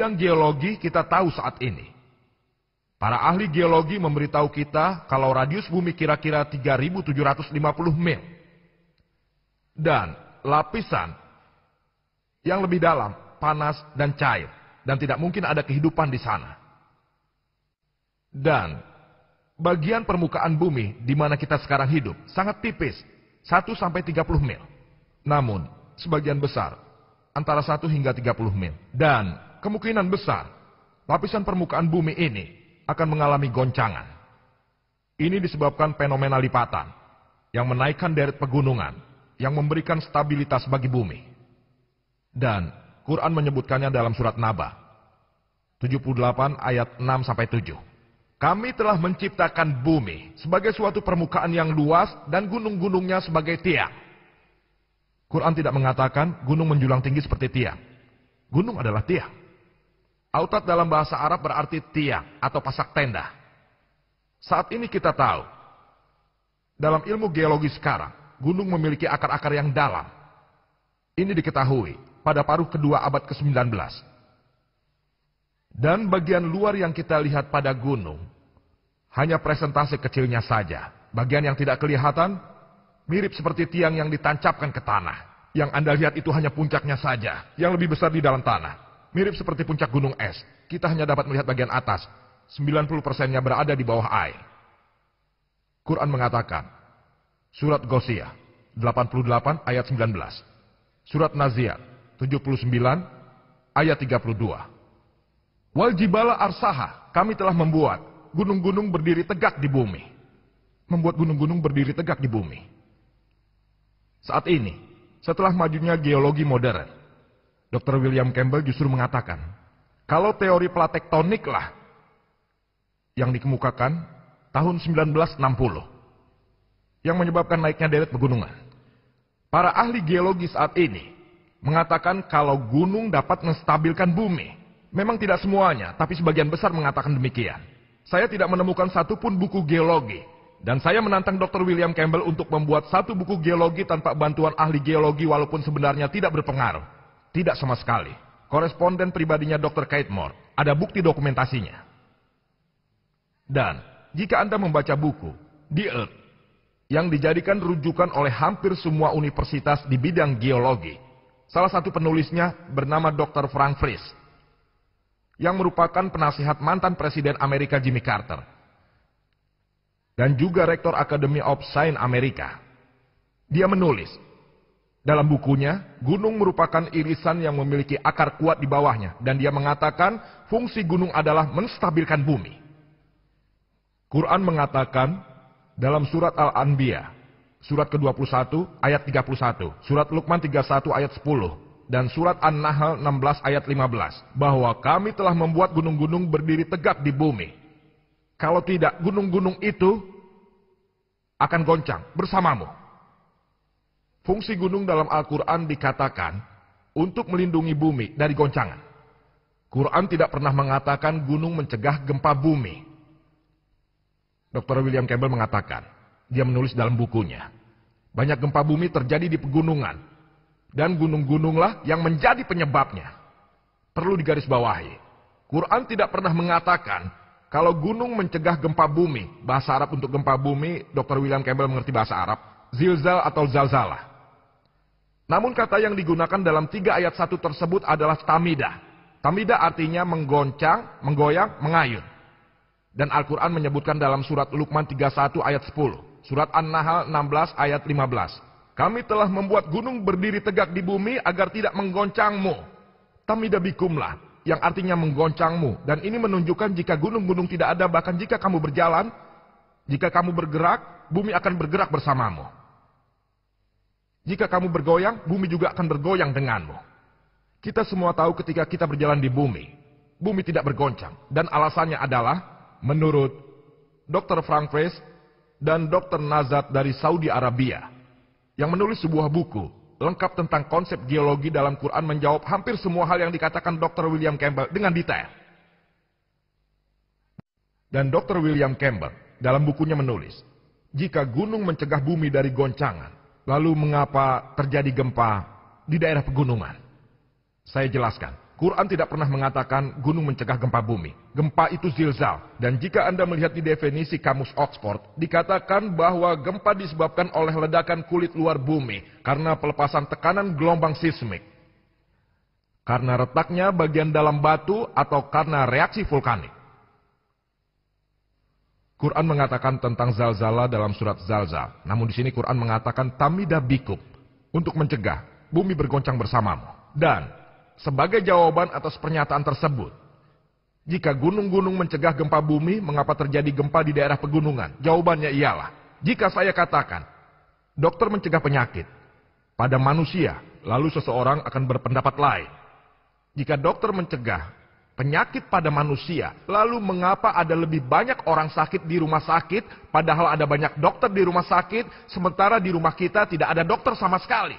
bidang geologi kita tahu saat ini. Para ahli geologi memberitahu kita kalau radius bumi kira-kira 3.750 mil. Dan lapisan yang lebih dalam, panas dan cair. Dan tidak mungkin ada kehidupan di sana. Dan bagian permukaan bumi di mana kita sekarang hidup sangat tipis, 1-30 mil. Namun, sebagian besar, antara 1 hingga 30 mil. Dan kemungkinan besar, lapisan permukaan bumi ini akan mengalami goncangan. Ini disebabkan fenomena lipatan yang menaikkan deret pegunungan yang memberikan stabilitas bagi bumi. Dan Quran menyebutkannya dalam surat Naba 78 ayat 6-7. Kami telah menciptakan bumi sebagai suatu permukaan yang luas dan gunung-gunungnya sebagai tiang. Quran tidak mengatakan gunung menjulang tinggi seperti tiang. Gunung adalah tiang. Autat dalam bahasa Arab berarti tiang atau pasak tenda. Saat ini kita tahu, dalam ilmu geologi sekarang, gunung memiliki akar-akar yang dalam. Ini diketahui pada paruh kedua abad ke-19. Dan bagian luar yang kita lihat pada gunung, hanya presentase kecilnya saja. Bagian yang tidak kelihatan, mirip seperti tiang yang ditancapkan ke tanah. Yang Anda lihat itu hanya puncaknya saja, yang lebih besar di dalam tanah. Mirip seperti puncak gunung es. Kita hanya dapat melihat bagian atas. 90%-nya berada di bawah air. Quran mengatakan, surat Ghosiyah 88 ayat 19. Surat Naziat 79 ayat 32. Wal jibala arsaha, kami telah membuat gunung-gunung berdiri tegak di bumi. Membuat gunung-gunung berdiri tegak di bumi. Saat ini, setelah majunya geologi modern, Dr. William Campbell justru mengatakan, kalau teori platektonik lah yang dikemukakan tahun 1960, yang menyebabkan naiknya deret pegunungan. Para ahli geologi saat ini mengatakan kalau gunung dapat menstabilkan bumi. Memang tidak semuanya, tapi sebagian besar mengatakan demikian. Saya tidak menemukan satupun buku geologi, dan saya menantang Dr. William Campbell untuk membuat satu buku geologi tanpa bantuan ahli geologi walaupun sebenarnya tidak berpengaruh. Tidak sama sekali. Koresponden pribadinya Dr. Kate Moore. Ada bukti dokumentasinya. Dan jika Anda membaca buku The Earth yang dijadikan rujukan oleh hampir semua universitas di bidang geologi, salah satu penulisnya bernama Dr. Frank Friis, yang merupakan penasihat mantan Presiden Amerika Jimmy Carter, dan juga Rektor Academy of Science Amerika. Dia menulis, dalam bukunya, gunung merupakan irisan yang memiliki akar kuat di bawahnya. Dan dia mengatakan, fungsi gunung adalah menstabilkan bumi. Quran mengatakan, dalam surat Al-Anbiya, surat ke-21 ayat 31, surat Luqman 31 ayat 10, dan surat An-Nahl 16 ayat 15, bahwa kami telah membuat gunung-gunung berdiri tegak di bumi. Kalau tidak, gunung-gunung itu akan goncang bersamamu. Fungsi gunung dalam Al-Quran dikatakan untuk melindungi bumi dari goncangan. Quran tidak pernah mengatakan gunung mencegah gempa bumi. Dr. William Campbell mengatakan, dia menulis dalam bukunya, banyak gempa bumi terjadi di pegunungan, dan gunung-gununglah yang menjadi penyebabnya. Perlu digarisbawahi, Quran tidak pernah mengatakan kalau gunung mencegah gempa bumi. Bahasa Arab untuk gempa bumi, Dr. William Campbell mengerti bahasa Arab, zilzal atau zalzalah. Namun kata yang digunakan dalam 3 ayat 1 tersebut adalah tamidah. Tamidah artinya menggoncang, menggoyang, mengayun. Dan Al-Quran menyebutkan dalam surat Luqman 31 ayat 10. Surat An-Nahl 16 ayat 15. Kami telah membuat gunung berdiri tegak di bumi agar tidak menggoncangmu. Tamidah bikumlah, yang artinya menggoncangmu. Dan ini menunjukkan jika gunung-gunung tidak ada, bahkan jika kamu berjalan, jika kamu bergerak, bumi akan bergerak bersamamu. Jika kamu bergoyang, bumi juga akan bergoyang denganmu. Kita semua tahu ketika kita berjalan di bumi, bumi tidak bergoncang. Dan alasannya adalah, menurut Dr. Frank Friis dan Dr. Nazat dari Saudi Arabia, yang menulis sebuah buku lengkap tentang konsep geologi dalam Quran, menjawab hampir semua hal yang dikatakan Dr. William Campbell dengan detail. Dan Dr. William Campbell dalam bukunya menulis, jika gunung mencegah bumi dari goncangan, lalu mengapa terjadi gempa di daerah pegunungan? Saya jelaskan. Quran tidak pernah mengatakan gunung mencegah gempa bumi. Gempa itu zilzal. Dan jika Anda melihat di definisi kamus Oxford, dikatakan bahwa gempa disebabkan oleh ledakan kulit luar bumi karena pelepasan tekanan gelombang seismik. Karena retaknya bagian dalam batu atau karena reaksi vulkanik. Quran mengatakan tentang zalzala dalam surat Zalzal. Namun di sini Quran mengatakan tamida bikum, untuk mencegah bumi bergoncang bersamamu. Dan sebagai jawaban atas pernyataan tersebut, jika gunung-gunung mencegah gempa bumi, mengapa terjadi gempa di daerah pegunungan? Jawabannya ialah, jika saya katakan, dokter mencegah penyakit pada manusia, lalu seseorang akan berpendapat lain. Jika dokter mencegah penyakit pada manusia, lalu mengapa ada lebih banyak orang sakit di rumah sakit, padahal ada banyak dokter di rumah sakit, sementara di rumah kita tidak ada dokter sama sekali?